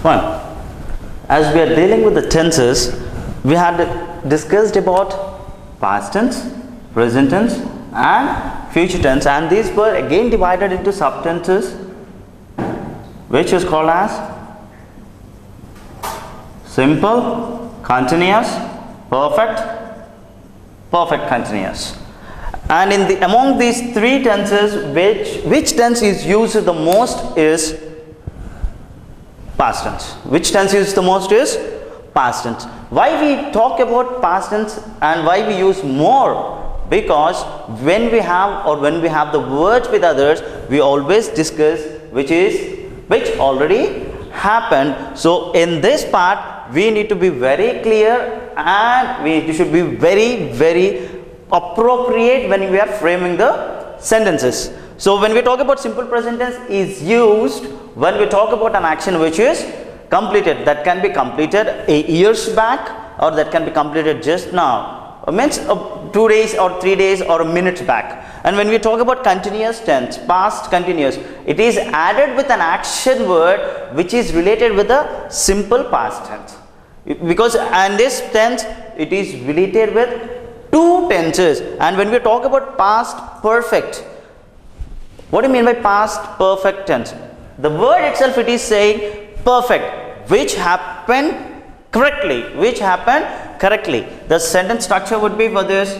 One, as we are dealing with the tenses, we had discussed about past tense, present tense and future tense, and these were again divided into subtenses, which is called as simple, continuous, perfect, perfect continuous. And in among these three tenses, which tense is used the most is past tense. Which tense is the most is past tense. Why we talk about past tense and why we use more? Because when we have the words with others, we always discuss which already happened. So in this part, we need to be very clear and we should be very appropriate when we are framing the sentences. So when we talk about simple present tense is used when we talk about an action which is completed, that can be completed years back or that can be completed just now, means 2 days or 3 days or minutes back. And when we talk about continuous tense, past continuous, it is added with an action word which is related with the simple past tense, because and this tense it is related with two tenses. And when we talk about past perfect, what do you mean by past perfect tense? The word itself, it is saying perfect, which happened correctly, The sentence structure would be for this: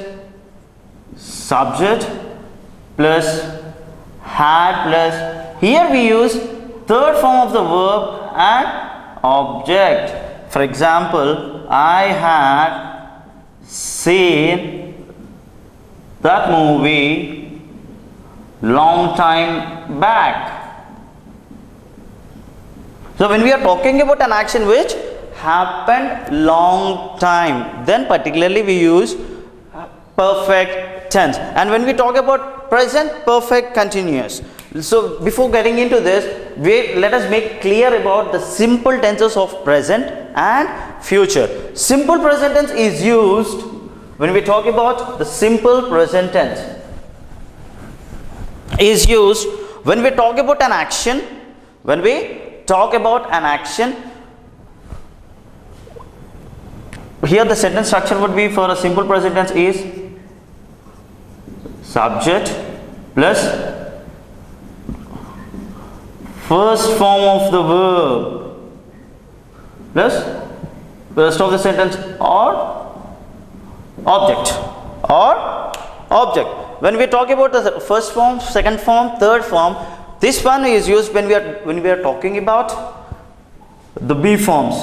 subject plus had plus, here we use third form of the verb and object. For example, I had seen that movie long time back. So when we are talking about an action which happened long time, then particularly we use perfect tense. And when we talk about present perfect continuous, so before getting into this, let us make clear about the simple tenses of present and future. Simple present tense is used when we talk about the simple present tense is used when we talk about an action. When we talk about an action, here the sentence structure would be for a simple present tense is subject plus first form of the verb plus rest of the sentence or object. When we talk about the first form, second form, third form, this one is used when we are talking about the B forms.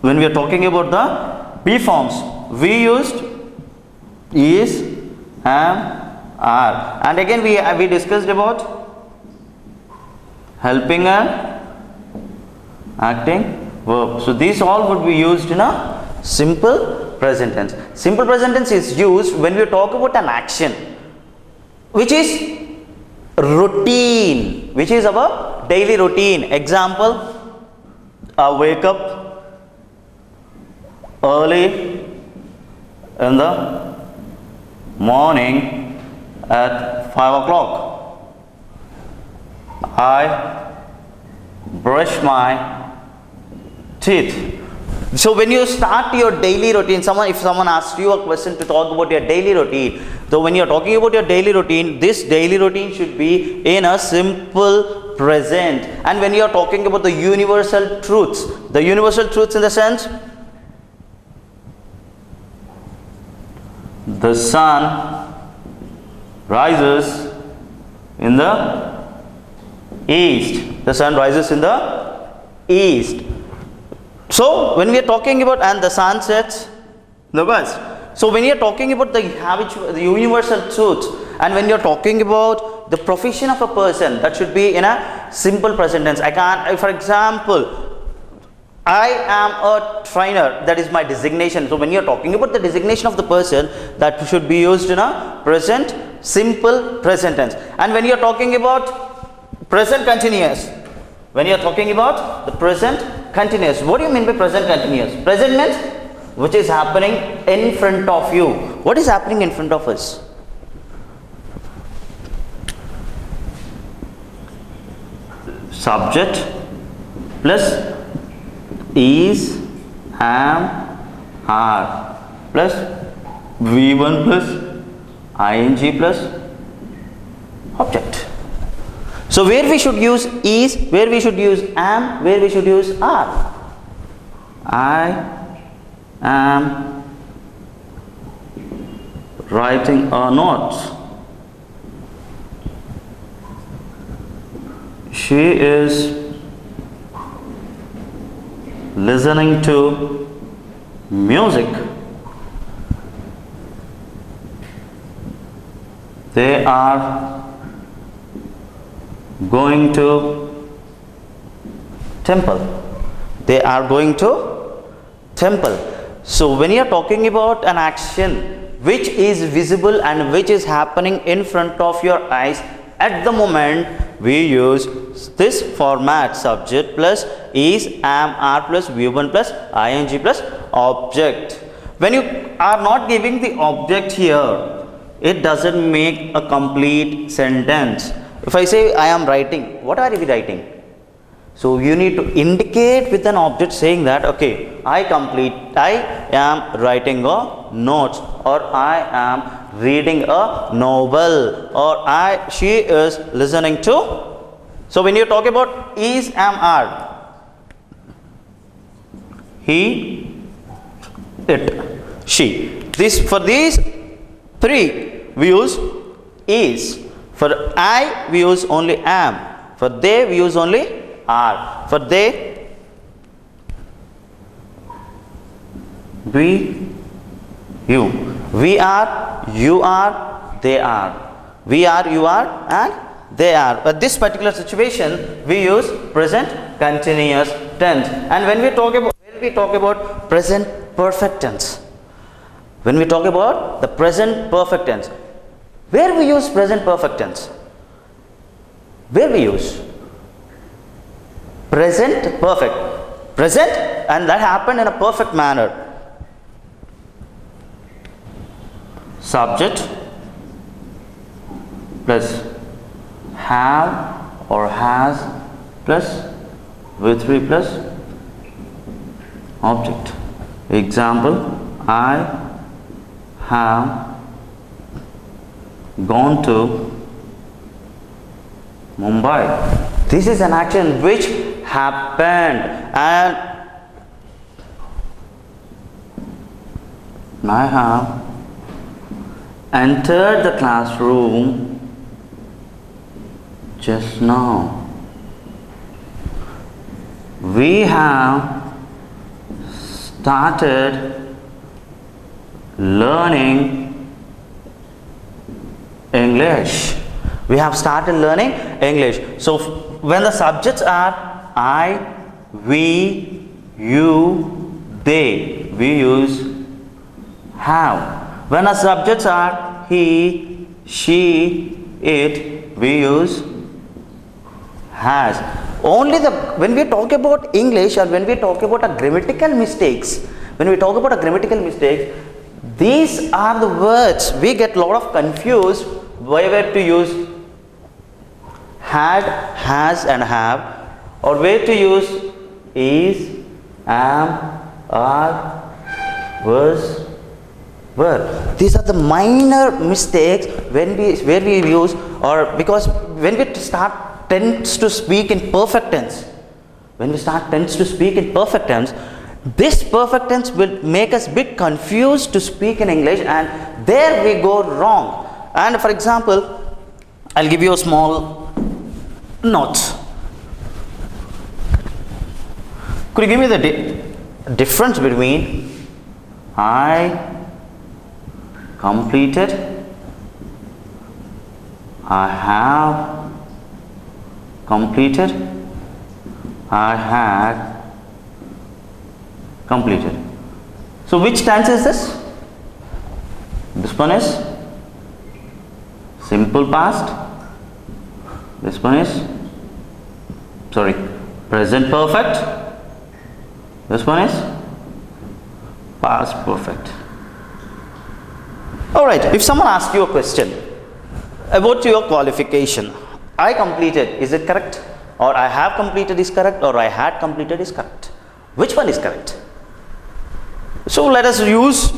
When we are talking about the B forms, we used is, am, are. And again we discussed about helping and acting verb. So these all would be used in a simple present tense. Simple present tense is used when we talk about an action which is routine, which is our daily routine. Example, I wake up early in the morning at 5 o'clock. I brush my teeth. So when you start your daily routine, if someone asks you a question to talk about your daily routine, so when you are talking about your daily routine, this daily routine should be in a simple present. And when you are talking about the universal truths in the sense, the sun rises in the east. The sun rises in the east. So when we are talking about, and the sun sets in the west. So when you are talking about the universal truths, and when you are talking about the profession of a person, that should be in a simple present tense. For example, I am a trainer, that is my designation. So when you are talking about the designation of the person, that should be used in a present, simple present tense. And when you are talking about present continuous, when you are talking about the present continuous, what do you mean by present continuous? Present means which is happening in front of you. What is happening in front of us? Subject plus is, am, are plus V1 plus ing plus object. So where we should use is, where we should use am, where we should use are. I am writing a note. She is listening to music. They are going to temple. They are going to temple. So when you are talking about an action which is visible and which is happening in front of your eyes at the moment, we use this format: subject plus is, am, are plus V1 plus ing plus object. When you are not giving the object here, it doesn't make a complete sentence. If I say I am writing, what are we writing? So you need to indicate with an object saying that, okay, I am writing a note, or I am reading a novel, or she is listening to. So when you talk about is, am, are, he, it, she. For these three we use is. For I we use only am. For they we use only are. For they, we, you. We are, you are, they are. We are, you are, and they are. But this particular situation we use present continuous tense. And when we talk about present perfect tense, when we talk about the present perfect tense, where we use present perfect tense? Where we use present perfect, present, and that happened in a perfect manner. Subject plus have or has plus V3 plus object. Example: I have gone to Mumbai. This is an action which happened, and I have entered the classroom just now. We have started learning English. We have started learning English. So when the subjects are I, we, you, they, we use have. When the subjects are he, she, it, we use has. Only when we talk about English, or when we talk about a grammatical mistakes, these are the words we get a lot of confused where to use had, has and have, or where to use is, am, are, was, were. These are the minor mistakes where we use, or because when we start tense to speak in perfect tense, this perfect tense will make us a bit confused to speak in English, and there we go wrong. And for example, I'll give you a small note. Could you give me the difference between I completed, I have completed, I had completed? So which tense is this? This one is simple past. This one is present perfect. This one is past perfect. Alright, if someone asks you a question about your qualification, I completed, is it correct? or I have completed is correct, or I had completed is correct. Which one is correct? So let us use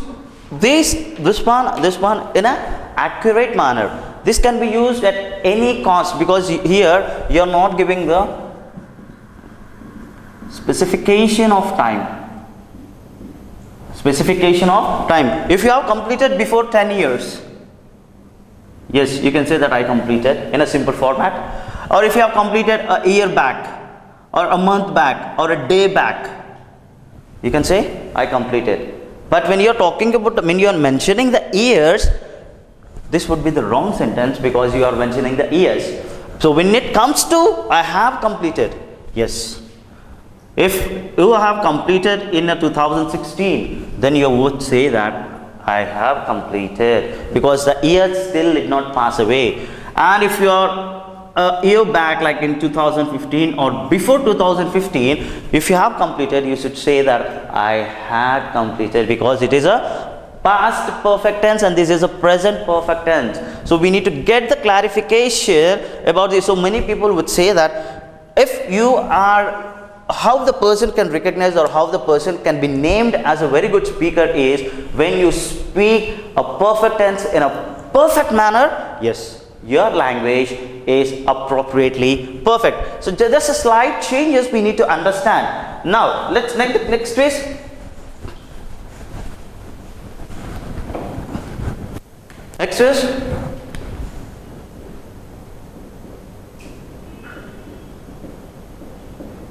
this one in an accurate manner. This can be used at any cost, because here you are not giving the specification of time. Specification of time. If you have completed before 10 years, yes, you can say that I completed in a simple format. Or if you have completed a year back, or a month back, or a day back, you can say I completed. But when you are talking about, when you are mentioning the years, this would be the wrong sentence, because you are mentioning the years. So when it comes to I have completed, yes. If you have completed in 2016, then you would say that I have completed, because the year still did not pass away. And if you are a year back, like in 2015 or before 2015, if you have completed, you should say that I had completed, because it is a past perfect tense and this is a present perfect tense. So we need to get the clarification about this. So many people would say that if you are, how the person can recognize or how the person can be named as a very good speaker is when you speak a perfect tense in a perfect manner. Yes, your language is appropriately perfect. So just a slight changes we need to understand. Now let's next is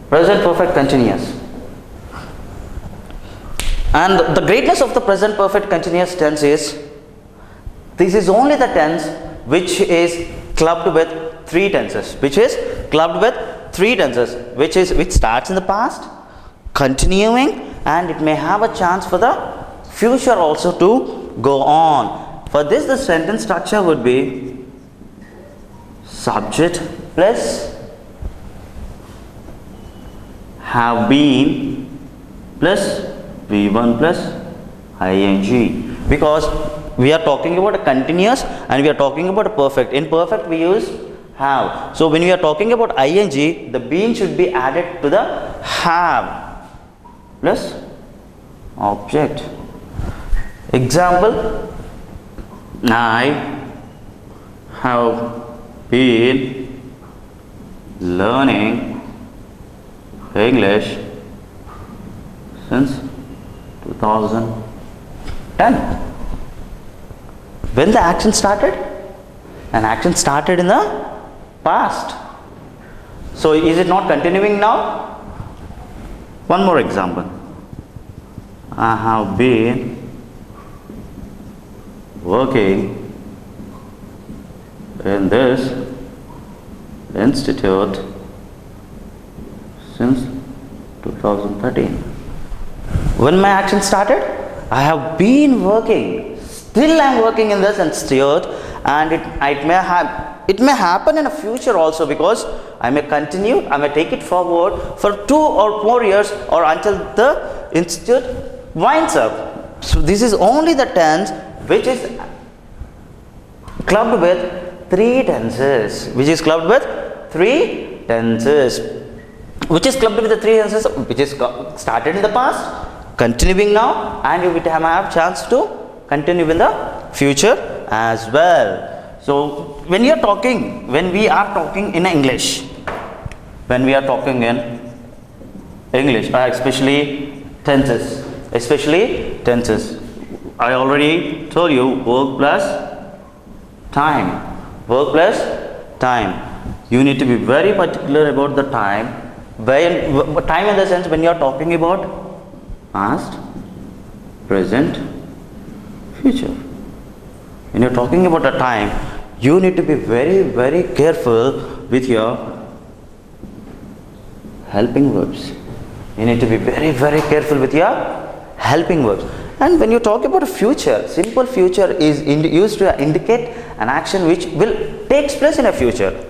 present perfect continuous. And the greatness of the present perfect continuous tense is, this is only the tense which is clubbed with three tenses, which starts in the past, continuing, and it may have a chance for the future also to go on. For this, the sentence structure would be subject plus have been plus V1 plus ing, because we are talking about a continuous and we are talking about a perfect. In perfect we use have. So when we are talking about ing, the been should be added to the have plus object. Example, I have been learning English since 2010. When the action started? An action started in the past. So is it not continuing now? One more example. I have been working in this institute since 2013. When my action started? I have been working. Still I am working in this institute, and it may happen in the future also, because I may continue, I may take it forward for 2 or more years or until the institute winds up. So this is only the tense which is clubbed with three tenses. Which is clubbed with three tenses. Which is clubbed with the three tenses, which is started in the past, continuing now, and you will have chance to continue in the future as well. So when we are talking in English, especially tenses, I already told you work plus time. You need to be very particular about the time. Time in the sense when you are talking about past, present, future. When you are talking about a time, you need to be very, very careful with your helping verbs. You need to be very, very careful with your helping verbs. And when you talk about a future, simple future is used to indicate an action which will takes place in a future.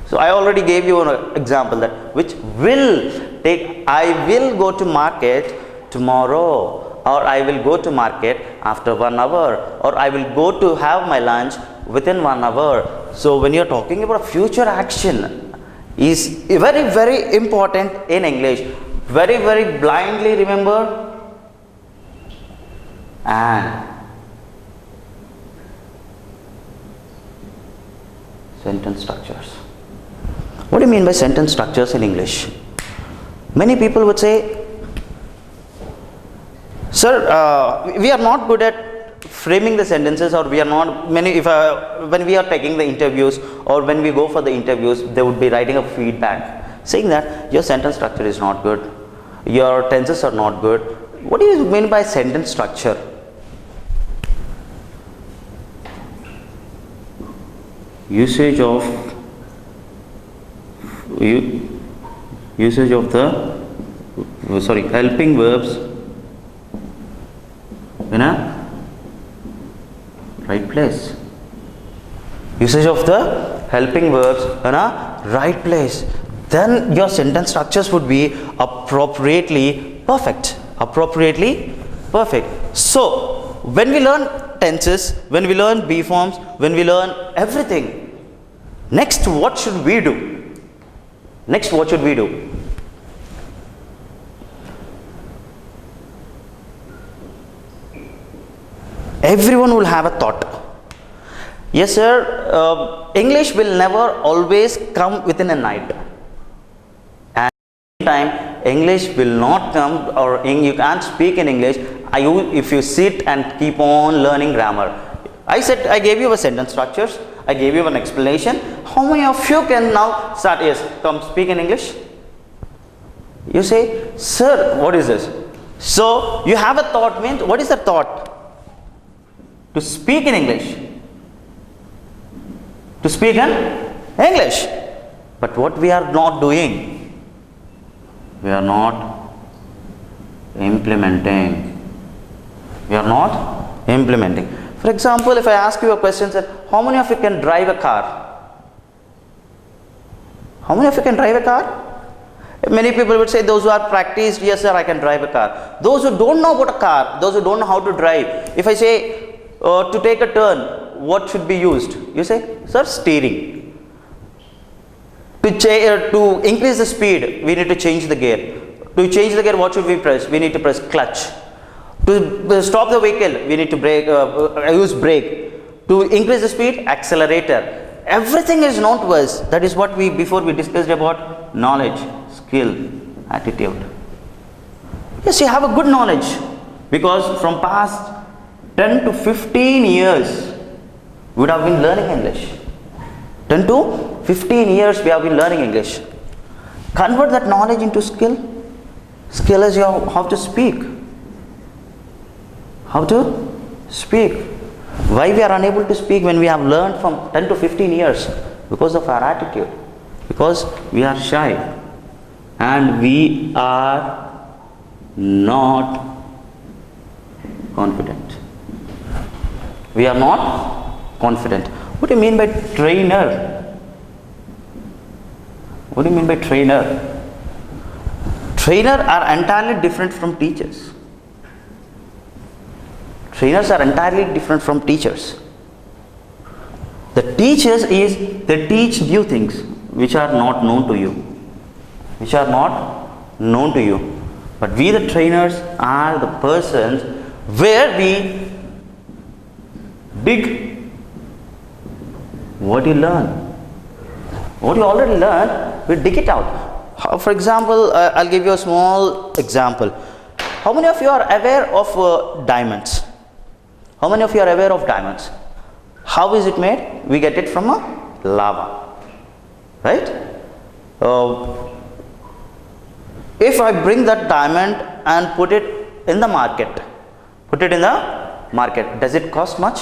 So I already gave you an example that which will take. I will go to market tomorrow, or I will go to market after 1 hour, or I will go to have my lunch within 1 hour. So when you are talking about a future action, is very, very important in English. Very, very blindly remember. And sentence structures. What do you mean by sentence structures in English? Many people would say, sir, we are not good at framing the sentences, or we are not when we are taking the interviews or when we go for the interviews, they would be writing a feedback saying that your sentence structure is not good, your tenses are not good. What do you mean by sentence structure? Usage of the helping verbs in a right place. Usage of the helping verbs in a right place. Then your sentence structures would be appropriately perfect. Appropriately perfect. So when we learn tenses, when we learn be forms, when we learn everything, next what should we do? Next what should we do? Everyone will have a thought. Yes sir, English will never always come within a night. And time English will not come, or you can't speak in English if you sit and keep on learning grammar. I gave you a sentence structures, I gave you an explanation. How many of you can now start, yes, come speak in English? You say, sir, what is this? So you have a thought, means what is the thought? To speak in English. To speak in English. But what we are not doing? We are not implementing. We are not implementing. For example, if I ask you a question, sir, how many of you can drive a car? How many of you can drive a car? Many people would say, those who are practiced, yes sir, I can drive a car. Those who don't know about a car, those who don't know how to drive, if I say to take a turn, what should be used? You say, sir, steering. To increase the speed, we need to change the gear. To change the gear, what should we press? We need to press clutch. To stop the vehicle, we need to use brake. To increase the speed, accelerator. Everything is known to us. That is what before we discussed about knowledge, skill, attitude. Yes, you have a good knowledge, because from past 10 to 15 years we would have been learning English. 10 to 15 years we have been learning English. Convert that knowledge into skill. Skill is how to speak. How to speak. Why we are unable to speak when we have learned from 10 to 15 years? Because of our attitude. Because we are shy. And we are not confident. We are not confident. What do you mean by trainer? What do you mean by trainer? Trainers are entirely different from teachers. Trainers are entirely different from teachers. The teachers they teach new things which are not known to you. Which are not known to you. But we the trainers are the persons where we dig what you learn. What you already learned, we dig it out. For example, I'll give you a small example. How many of you are aware of diamonds? How many of you are aware of diamonds? How is it made? We get it from a lava. Right? If I bring that diamond and put it in the market, does it cost much?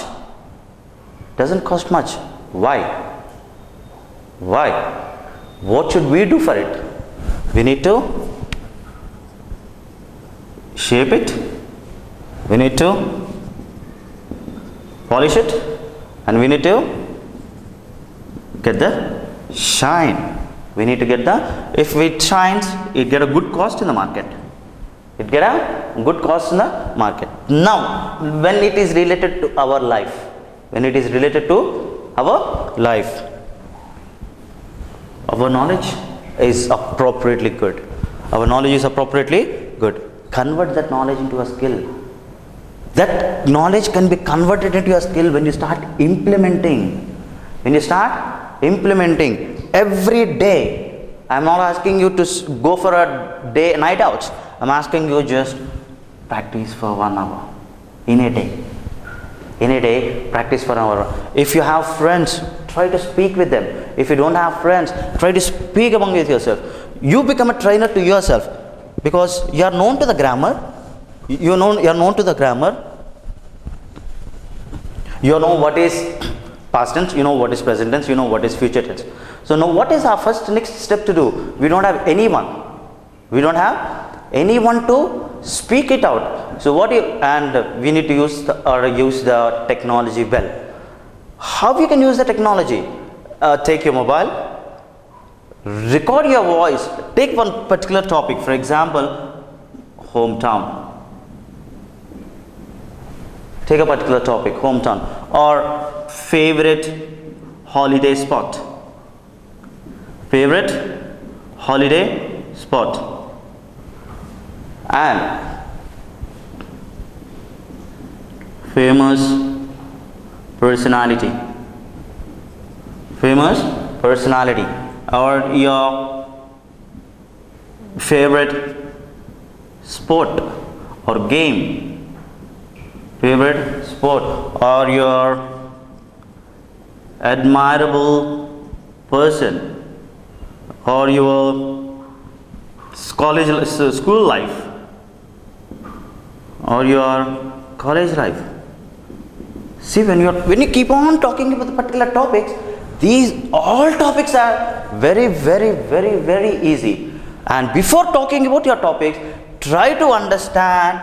Doesn't cost much. Why? Why? What should we do for it? We need to shape it, we need to polish it, and we need to get the shine. We need to get if it shines, it get a good cost in the market. It get a good cost in the market. Now, when it is related to our life, Our knowledge is appropriately good. Our knowledge is appropriately good. Convert that knowledge into a skill. That knowledge can be converted into a skill when you start implementing. When you start implementing every day. I'm not asking you to go for a night outs. I'm asking you just practice for 1 hour in a day. In a day, practice for an hour. If you have friends, try to speak with them. If you don't have friends, try to speak among yourself. You become a trainer to yourself, because you are known to the grammar. You are known to the grammar. You know what is past tense, you know what is present tense, you know what is future tense. So now what is our next step to do? We don't have anyone. We don't have anyone to speak it out. So we need to use the technology well. How you can use the technology? Take your mobile, record your voice, take one particular topic, for example, hometown. Take a particular topic, hometown, or favorite holiday spot. Favorite holiday spot. And famous personality. Famous personality. Or your favorite sport or game. Favorite sport, or your admirable person, or your school life, or your college life. See, when you keep on talking about the particular topics, these all topics are very, very, very, very easy. And before talking about your topics, try to understand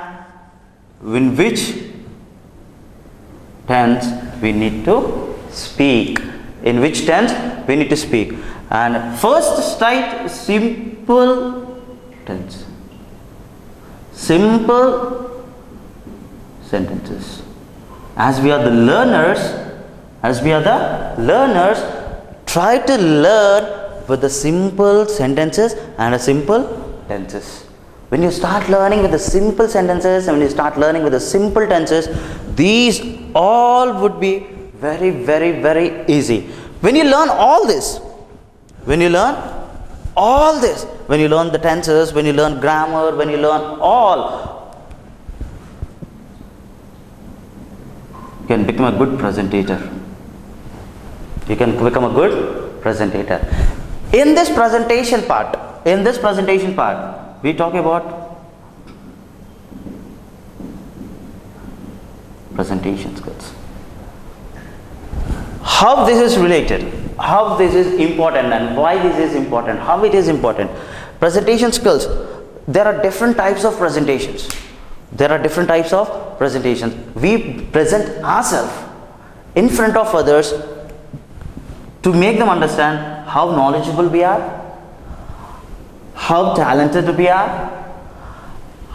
in which tense we need to speak. In which tense we need to speak. And first start simple tense. Simple sentences. As we are the learners, try to learn with the simple sentences and the simple tenses. When you start learning with the simple sentences and when you start learning with the simple tenses, these all would be very, very, very easy. When you learn all this, when you learn the tenses, when you learn grammar, when you learn all, you can become a good presentator. You can become a good presentator. In this presentation part, we talk about presentation skills. How this is related, how this is important, and why this is important, how it is important. Presentation skills. There are different types of presentations. We present ourselves in front of others to make them understand how knowledgeable we are, how talented we are,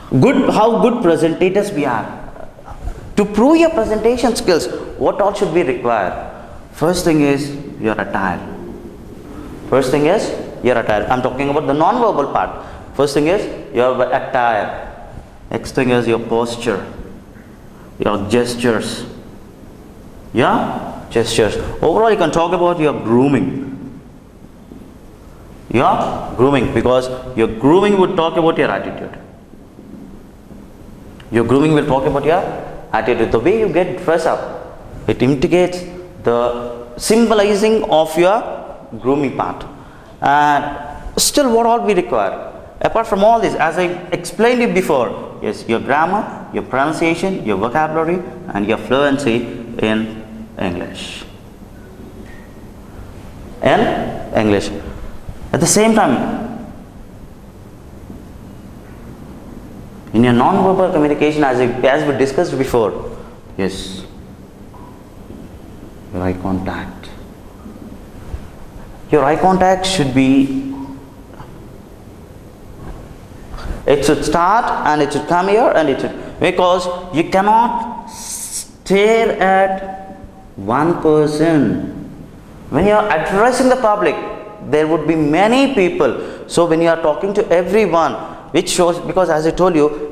how good presentators we are. To prove your presentation skills, what all should we require? First thing is your attire. I'm talking about the non-verbal part. First thing is your attire. Next thing is your posture, your gestures. Overall, you can talk about your grooming. Because your grooming would talk about your attitude. The way you get dressed up, it indicates the symbolizing of your grooming part. And still, what all we require? Apart from all this, as I explained it before, yes, your grammar, your pronunciation, your vocabulary, and your fluency in English. At the same time, in your non-verbal communication, as we discussed before, yes, your eye contact. Your eye contact should be, it should start and it should come here and it should, because you cannot stare at one person. When you are addressing the public, there would be many people. So when you are talking to everyone, which shows, because as I told you,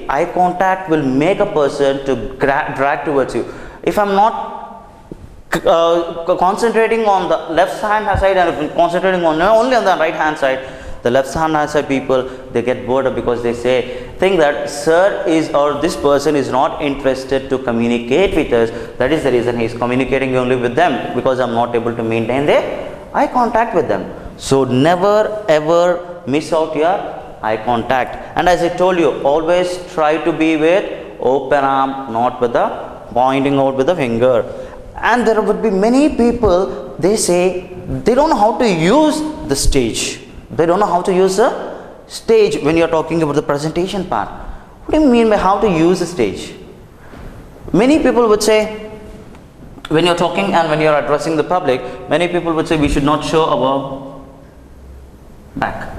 eye contact will make a person to drag towards you. If I'm not concentrating on the left hand side and if I'm concentrating on only on the right hand side, the left hand side people, they get bored because they think that sir is or this person is not interested to communicate with us. That is the reason he is communicating only with them, because I'm not able to maintain their eye contact with them. So never ever miss out your eye contact. And as I told you, always try to be with open arm, not with the pointing out with the finger. And there would be many people, they say they don't know how to use the stage. They don't know how to use the stage when you are talking about the presentation part. What do you mean by how to use the stage? Many people would say, when you're talking and when you're addressing the public, many people would say we should not show our back.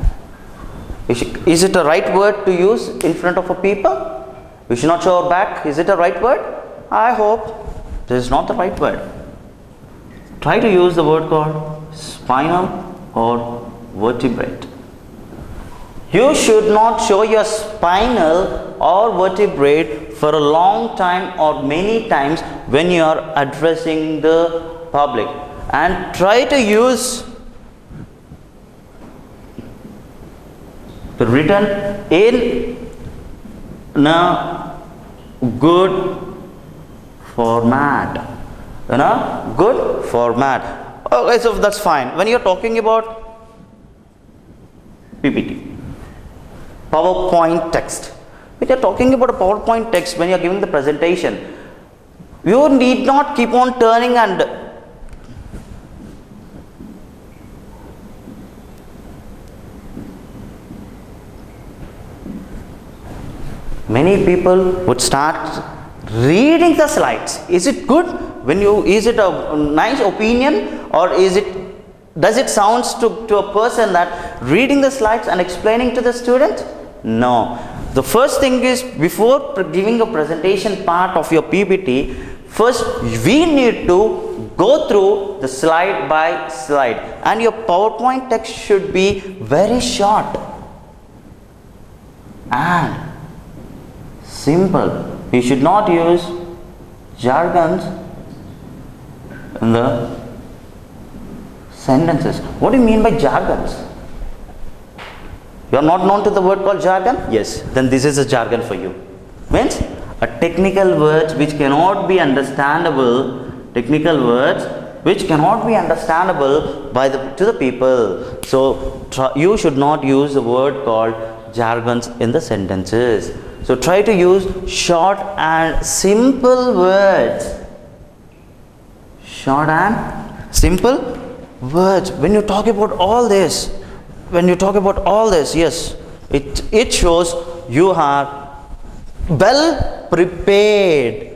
Is it a right word to use in front of a people? We should not show our back. Is it a right word? I hope this is not the right word. Try to use the word called spinal or vertebrate. You should not show your spinal or vertebrate for a long time or many times when you are addressing the public, and try to use the written in a good format. In a good format. Okay, so that's fine. When you're talking about PPT, PowerPoint text. When you're talking about a PowerPoint text, when you're giving the presentation, you need not keep on turning and many people would start reading the slides. Is it good when you, is it a nice opinion, or does it sounds to a person that reading the slides and explaining to the student? No. The first thing is, before giving a presentation part of your PPT, first we need to go through the slide by slide, and your PowerPoint text should be very short and simple. You should not use jargons in the sentences. What do you mean by jargons? You are not known to the word called jargon? Yes, then this is a jargon for you. Means a technical words which cannot be understandable, to the people. So you should not use the word called jargons in the sentences. So try to use short and simple words. Short and simple words. When you talk about all this, yes, it shows you are well prepared.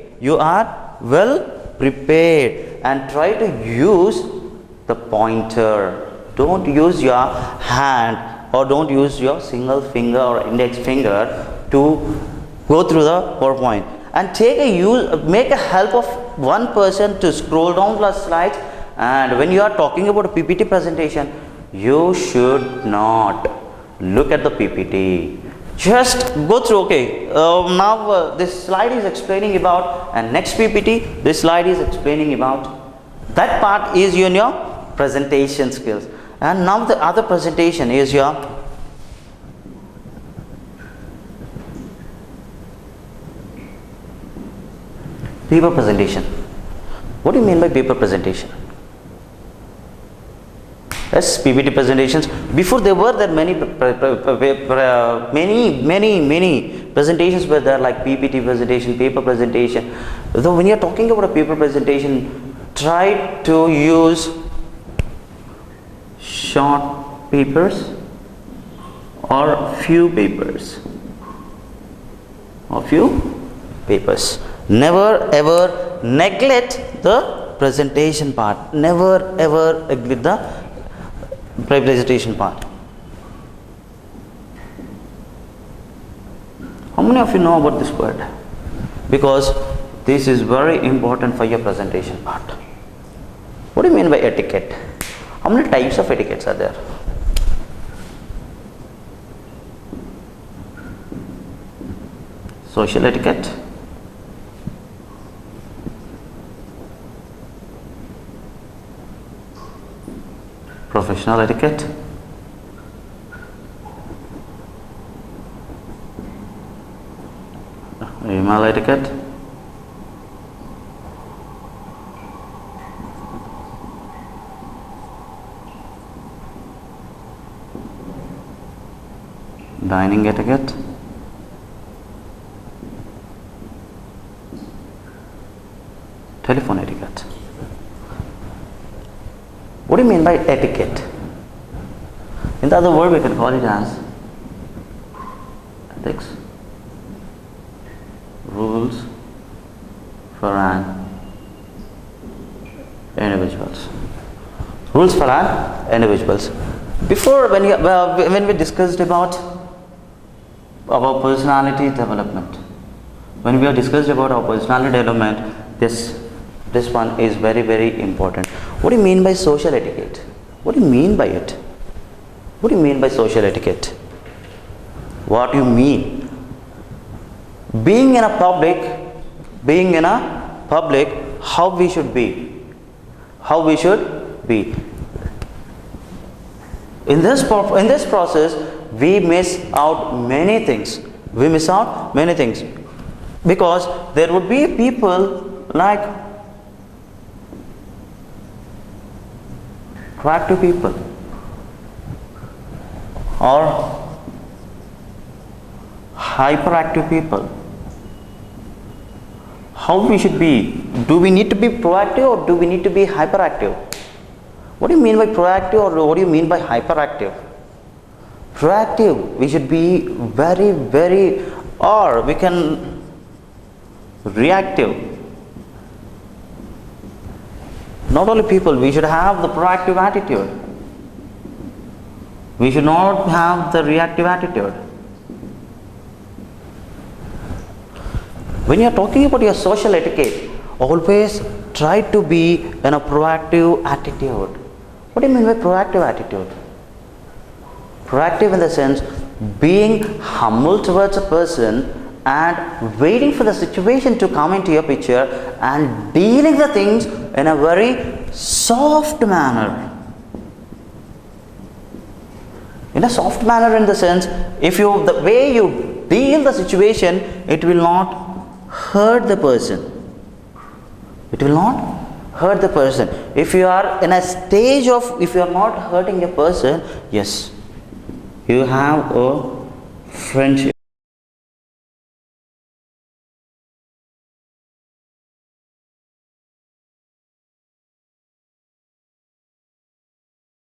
And try to use the pointer. Don't use your hand, or don't use your single finger or index finger to go through the PowerPoint. And make a help of one person to scroll down the slides. And when you are talking about a PPT presentation, you should not look at the PPT. Just go through. Okay, now this slide is explaining about, and next PPT this slide is explaining about. That part is in your presentation skills. And now the other presentation is your paper presentation. What do you mean by paper presentation? Yes, PPT presentations. Before there were many presentations were there, like PPT presentation, paper presentation. Though when you are talking about a paper presentation, try to use short papers or few papers. Never ever neglect the presentation part. Never ever neglect the presentation part. How many of you know about this word? Because this is very important for your presentation part. What do you mean by etiquette? How many types of etiquettes are there? Social etiquette, professional etiquette, email etiquette, dining etiquette, telephone etiquette. What do you mean by etiquette? In the other word, we can call it as ethics, rules for an individuals. Rules for an individuals. Before, when we discussed about our personality development, when we have discussed about our personality development, this one is very, very important. What do you mean by social etiquette? What do you mean by it? What do you mean by social etiquette? What do you mean? Being in a public, how we should be? How we should be? In this process, we miss out many things. We miss out many things because there would be people like proactive people or hyperactive people. How we should be? Do we need to be proactive or do we need to be hyperactive? What do you mean by proactive or what do you mean by hyperactive? Proactive, we should be very, very, or we can reactive. Not only people, we should have the proactive attitude. We should not have the reactive attitude. When you are talking about your social etiquette, always try to be in a proactive attitude. What do you mean by proactive attitude? Proactive in the sense being humble towards a person and waiting for the situation to come into your picture and dealing the things in a very soft manner. In a soft manner in the sense, the way you deal the situation, it will not hurt the person. It will not hurt the person. If you are in a stage of, if you are not hurting a person, yes, you have a friendship.